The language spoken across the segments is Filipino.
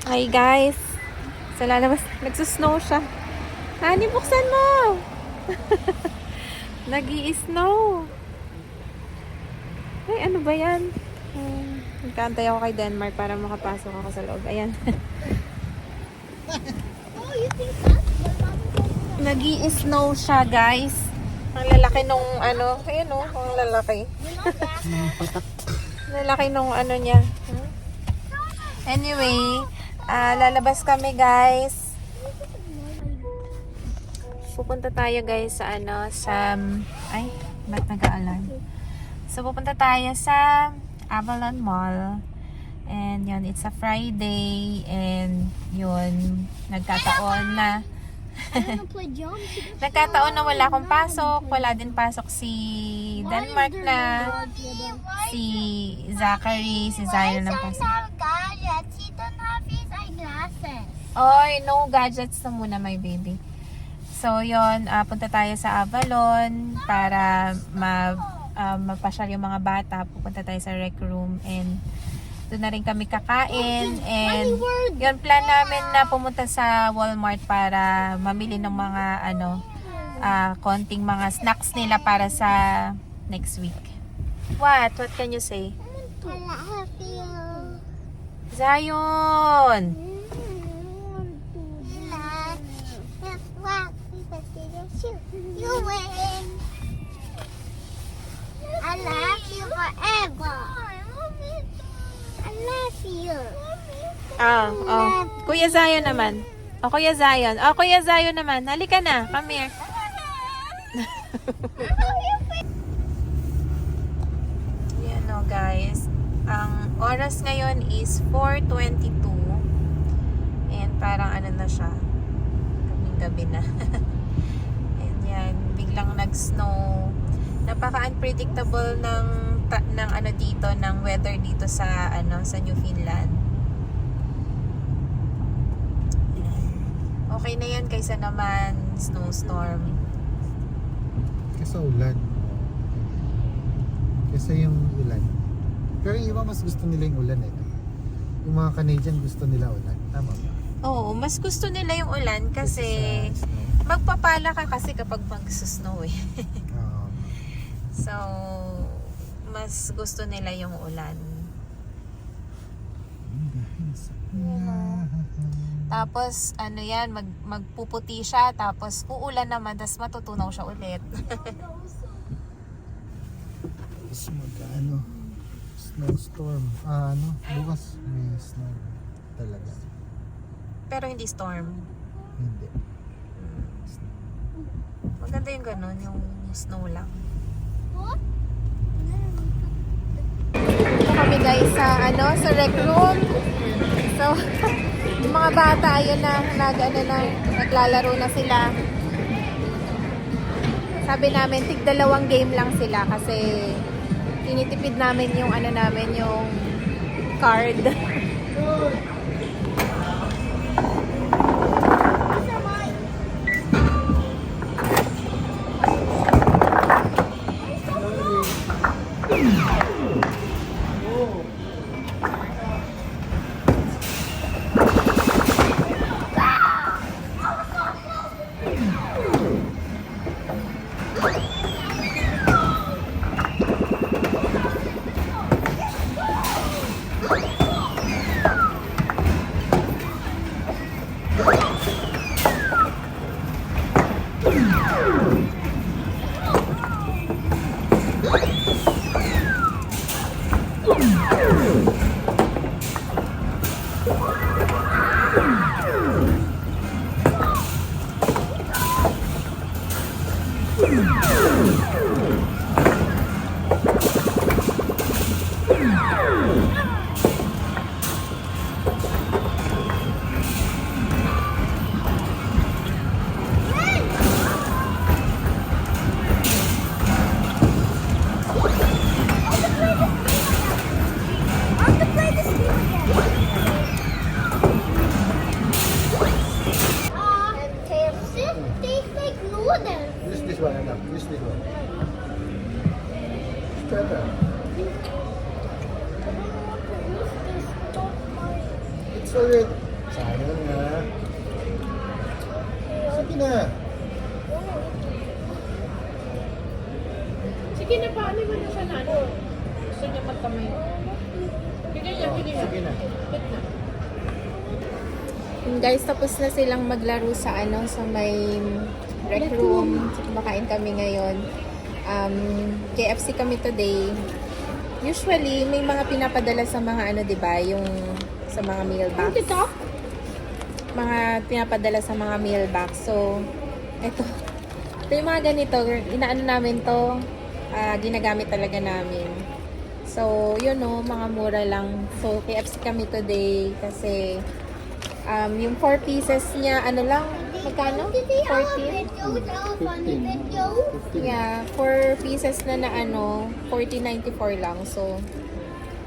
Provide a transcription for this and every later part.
Hi guys. Sa lalabas, nagsusnow siya. Honey, buksan mo! Nag-i-snow. Ay, ano ba yan? Nagkaantay ako kay Denmark para makapasok ako sa loob. Ayan. Oh, you think that? Nag-i-snow siya, guys. Ang lalaki nung ano. Ayan o, ang lalaki. Lalaki nung ano niya. Anyway, lalabas kami, guys. Pupunta tayo, guys, sa ano, sa... Ay, ba't nag-aalarm? So, pupunta tayo sa Avalon Mall. And yun, it's a Friday. And yun, nagkataon na nagkataon na wala akong pasok. Wala din pasok si Denmark na, si Zachary, si Zion ng pasok. He don't have his eyeglasses. Oy, no gadgets na muna, my baby. So, yun, punta tayo sa Avalon para mapasyal yung mga bata. Pupunta tayo sa rec room and doon na rin kami kakain. And yun, plan namin na pumunta sa Walmart para mamili ng mga konting mga snacks nila para sa next week. What? What can you say? Zion! You win. I love you forever. I love you. Kuya Zion naman. Kuya Zion. Kuya Zion naman. Halika na. Come here. Yan o, guys. Ang oras ngayon is 4:22. And parang ano na siya. Gabi na. And yan. Biglang nag-snow. Napaka-unpredictable ng ano dito, ng weather dito sa sa New Finland. Okay na yan kaysa naman snowstorm. Kaysa ulan. Kaysa yung ulan. Pero yung iba mas gusto nila yung ulan eh. Yung mga Canadian gusto nila ulan. Tama ba? Oo, mas gusto nila yung ulan kasi magpapala ka kasi kapag mag-snow eh. So, mas gusto nila yung ulan. Tapos, ano yan, magpuputi siya, tapos uulan naman, tapos matutunaw siya ulit. Tapos snowstorm. Bukas may snow talaga. Pero hindi storm. Hindi. Maganda yung ganun, yung snow lang. Ito kami guys sa sa rec room. So, yung mga bata ayun na naglalaro na sila. Sabi namin tig-2 game lang sila kasi tinitipid namin yung yung card. This one, anak. Use this one. Try that. It's already Sayang na. Sige na. Sige na, paano mo na siya na ano? Gusto niya magkamay. Sige na, sige na. Sige na. Wait na. Yun guys, tapos na silang maglaro sa sa may rec room. Kumakain kami ngayon. KFC kami today. Usually, may mga pinapadala sa mga 'di ba, yung sa mga meal box. Mga pinapadala sa mga meal box. So, ito yung mga ganito, inaano namin to, ginagamit talaga namin. So, yun mga mura lang. So, KFC kami today kasi yung 4 pieces niya, lang, magkano? 14? 15. Yeah, 4 pieces na 14.94 lang. So,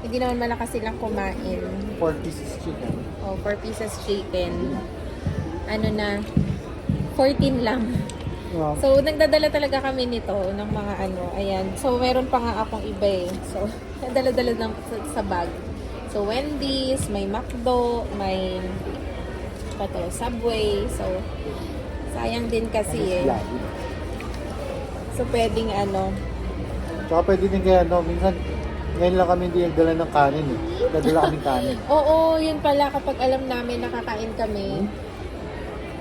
hindi naman malakas silang kumain. 4 pieces chicken. Oh, 4 pieces chicken. 14 lang. Wow. So, nagdadala talaga kami nito ng mga ayan. So, meron pa nga akong iba eh. So, dala-dala lang sa bag. So, Wendy's, may McDo, may Subway. So, sayang din kasi eh. So, pwedeng Tsaka pwede din kaya minsan ngayon lang kami hindi nagdala ng kanin eh. Dadala kaming kanin. Oo, yun pala kapag alam namin nakakain kami.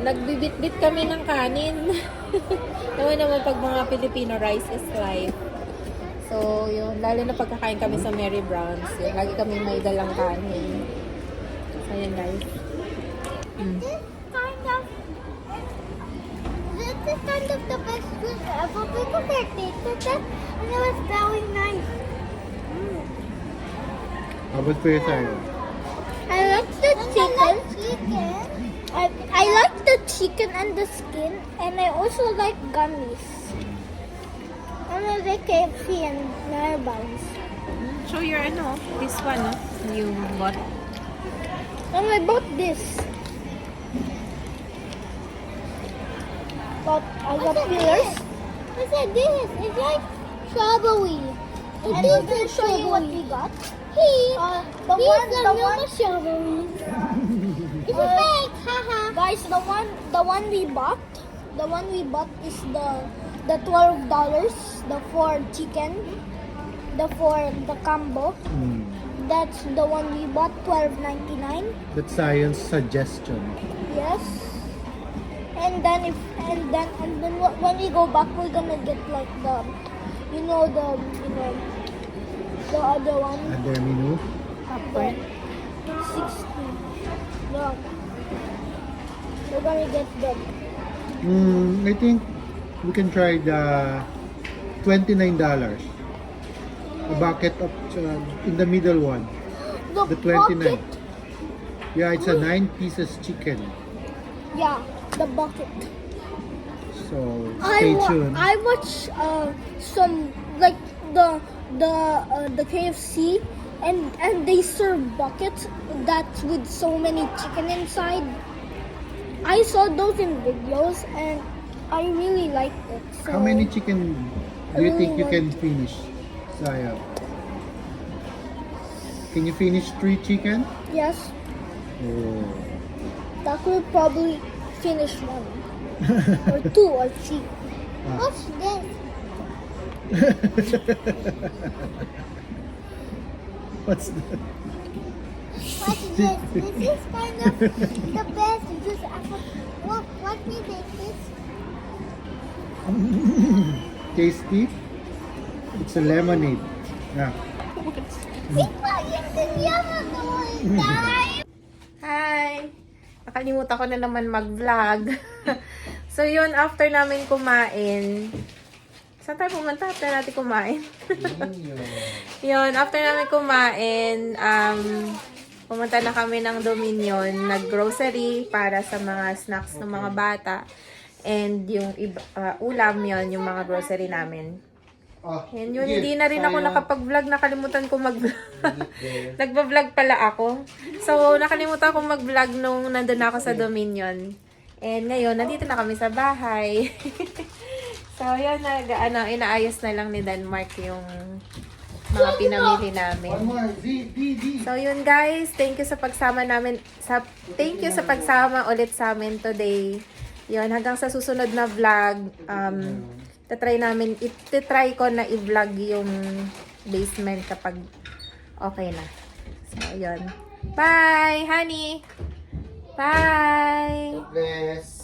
Nagbibit-bit kami ng kanin. naman pag mga Filipino, rice is life. So, yun. Lalo na pagkakain kami sa Mary Brown's. Yun, lagi kami may dalang kanin. So, yun guys. This is kind of the best food ever because I tasted that and it was very nice. Abot po yun sa'yo. I like the chicken. I like the chicken and the skin, and I also like gummies. And I like KFC and Mary Brown's. So, your this one, you bought. And I bought this. But I got pillars. What's this? It's like strawberry. And I can show you what we got. The one strawberry. It's a fake, haha. Guys, the one we bought is the $12, the 4 chicken, the combo. That's the one we bought, $12.99. That's science suggestion. Yes. And then when we go back, we're gonna get like the other one. Under menu. Upper 60. No. We're gonna get the I think we can try the $29. A bucket of in the middle one. The 29. bucket. Yeah, it's a 9 pieces chicken. Yeah, the bucket. So stay tuned. I watch some like the KFC and they serve buckets that's with so many chicken inside. I saw those in videos and I really liked it. So How many chicken do you think you really can finish, Saya? Can you finish 3 chicken? Yes, Oh. that could probably finish one or 2 or 3. Ah. What's this? What's that? What's this? This is kind of the best juice ever. What is this? Tasty? It's a lemonade. Yeah. Hi! Nakalimutan ko na naman mag-vlog. So, yun, after namin kumain, saan tayo pumunta after natin kumain? Yun, after namin kumain, pumunta na kami ng Dominion, nag-grocery para sa mga snacks ng mga bata. And yung ulam yun, yung mga grocery namin. Yan yun, hindi na rin ako nakapag-vlog. Nakalimutan ko mag-vlog. Nagba-vlog pala ako. So, nakalimutan ko mag-vlog nung nandun ako sa Dominion. And ngayon, nandito na kami sa bahay. So, yun, inaayos na lang ni Denmark yung mga pinamili namin. One more. Z, D, D. So yun guys, thank you sa pagsama namin. Thank you sa pagsama ulit sa amin today. Yun, hanggang sa susunod na vlog, ititry ko na i-vlog yung basement kapag okay na. So yun. Bye, honey. Bye. Bless.